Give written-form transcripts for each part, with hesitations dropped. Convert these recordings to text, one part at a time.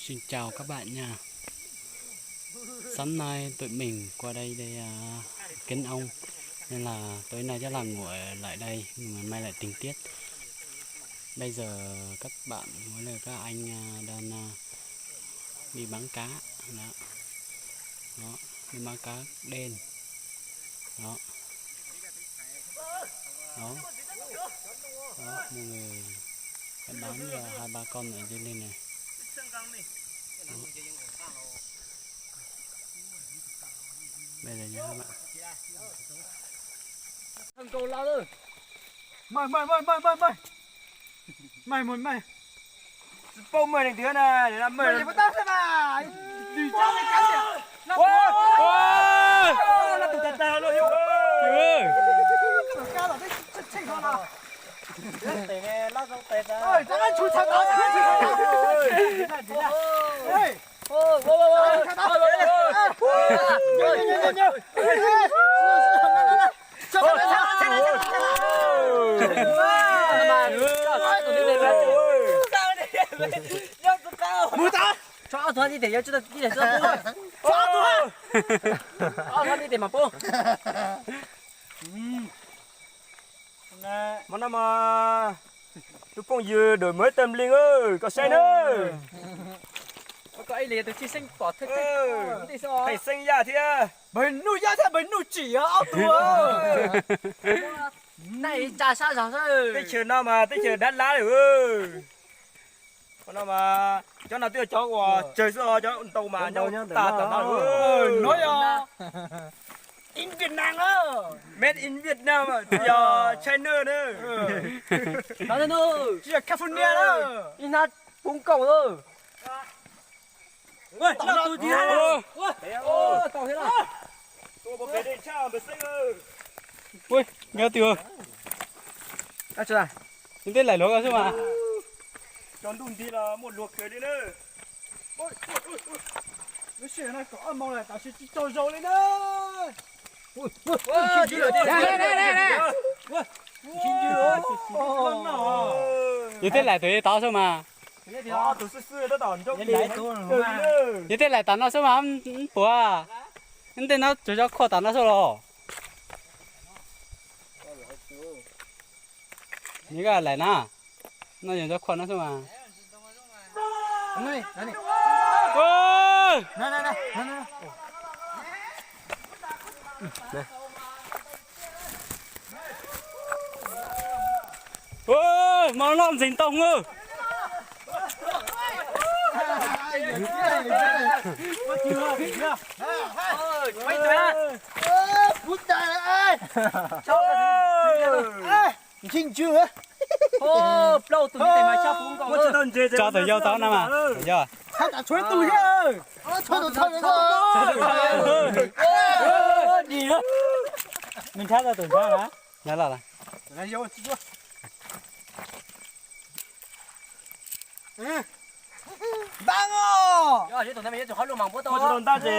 Xin chào các bạn nha. Sáng nay tụi mình qua đây để kính ông, nên là tối nay chắc là ngủ lại đây, nhưng mà mai lại tình tiết. Bây giờ các bạn với lại các anh đang đi bán cá đó. Đó, đi bán cá đen đó. Đó, đó mọi người bán hai ba con ở trên đây này. Đó. Đây là nha các bạn. Thằng cầu lao ơi. Mày Bông mày đứa này để làm mày. mày bắt tao xem à? Đi cho cái cắn kìa. Nó Nó tụt tạt luôn. cao là cái chỉnh nó nào. Tệ nghe nó không tệ ra. Ơi, chắc anh chui thật đó. Ê. Cho thôi đi để cho chúng ta đi để cho bố. Cho thôi đi để mà bố. Món nào mà tôi con dừa đổi mới tâm linh ơi, có say nữa. Có ai liền tôi chỉ sinh bỏ thức thức. Thầy sinh ra thì Mình nuôi ra thế mình nuôi chỉ áo tua. này trả sao sao sao. Tới chiều nào mà tới chiều đắt lá rồi. Còn nào mà cho nào tiêu cho quả trời xưa cho tàu mà nhau ta nó Nói in Việt Nam á. made in Việt Nam à, giờ China nữa. Nó nó Chỉ là California đó. in hạt bún cầu thôi. Ôi, nó tụi gì hả? Ô, tàu thế nào? Tôi bảo về đây chào mà sinh ơi. Ui, nghe chưa? À chưa à? Chúng ta lại lỗ ra chứ mà. Chọn đun thì là một luộc cười đi nữa. Ôi. Cái chuyện này có âm mưu này, tao sẽ cho dầu lên đó. Ui, đây. Như thế lại tụi tao sao mà. Tôi xưa nó đòn trong Như thế lại tao nó sao mà không bùa à. 근데 나 저저 커 다나서로. 네가 lại na. Nó giờ cho nó sao mà. Này. Ôi! Này. Ôi, mà nó dính tông ơi. Quay tới. Bút đại ơi. Chinh chưa? Ô, lâu từ cái mà cho bún cầu. Cho tụi vô tao nè mà. Được chưa? Hắn đã chuối tụi nhá. Cho Đi nữa. Mình thắt ra tuần sau hả? Nhớ là. Này vô chưa? Bang ồ. Rồi, chứ tuần sau mình sẽ hỏi luôn mảng bố tôi. Một ta chỉ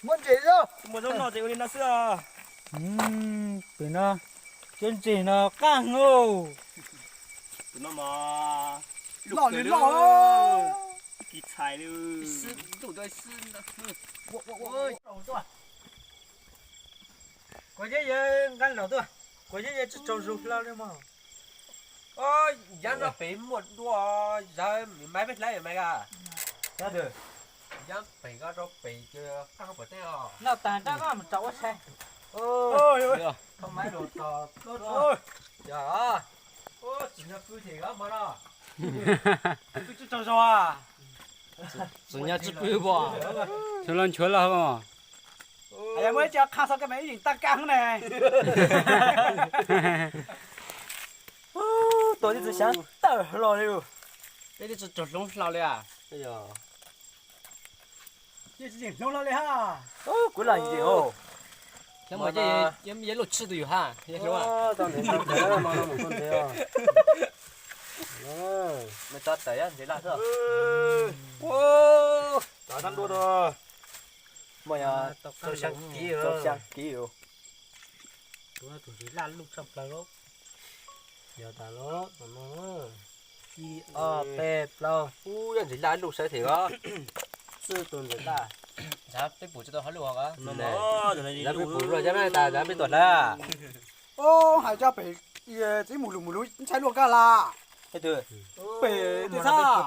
Muốn gì đâu? một giống nó chỉ có đi nó xưa. Tụi nó chân chỉ nó càng ngô. Nó mà Lỏ lên lỏ. kỳ tài luôn. Tụi tôi xin đó. Ôi, Có gì ngăn lỏ tôi. Có gì trồng rục lao lên mà. ôi, dám nó bị một đùa, giờ mình máy biết lấy mày à? Ra được. Dám bị có rốt bị chưa, không phải thế à? Nào tàn ra có một cháu xe. Ôi, Không máy đồ to. ôi, dạ, ôi, chỉ là cứ thế đó mà đó. Cứ trồng rau à? Chúng nhà chụp bự bò. Chúng lần chuối là không? Em mới cho khang sao cái máy gì tăng căng này. Tôi đi từ sáng tờ rồi đi. Đây đi chụp lông lao lên à? Bây giờ, Chị chỉ nấu lao lên ha. cuối là gì hả? Thế mà cái em lột chữ được ha? Đúng không? Tao đến tao thế mà nó một con thế à. Mày cho tới á, thế là sao? Wow, đã ăn đua rồi. Mày tôi sang kêu. Tôi chỉ là lúc sắp là lúc. Giờ ta lốt, nó. chi bè lâu nhận gì lại lục sẽ thì có sư tuần rồi là giá biết bù cho tôi hỏi lục hả nó mỏ rồi này giá biết bù rồi giá biết ta giá biết tuần đó ô hải cho bể chỉ mù lú trái luộc cả là cái từ bể thì sao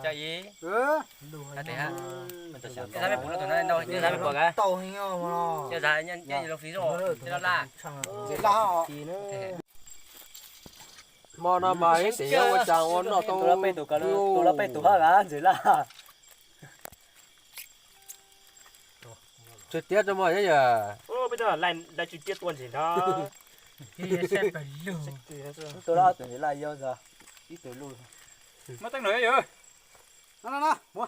cho gì ừ cái thế ha cái giá biết bù là tuần này đâu cái giá biết bù cái tàu hình mà cái giá nhân lục phí rồi cái đó là dễ là mà nó mà ấy thì ông chàng nó tôi là pe tụ ha cả dễ là trực tiếp cho mọi người giờ ô bây giờ lại trực tiếp tuần gì đó tôi đã tự là yêu giờ ít tuổi luôn mà tăng nữa rồi nè mua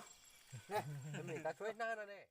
mình ta chuối na này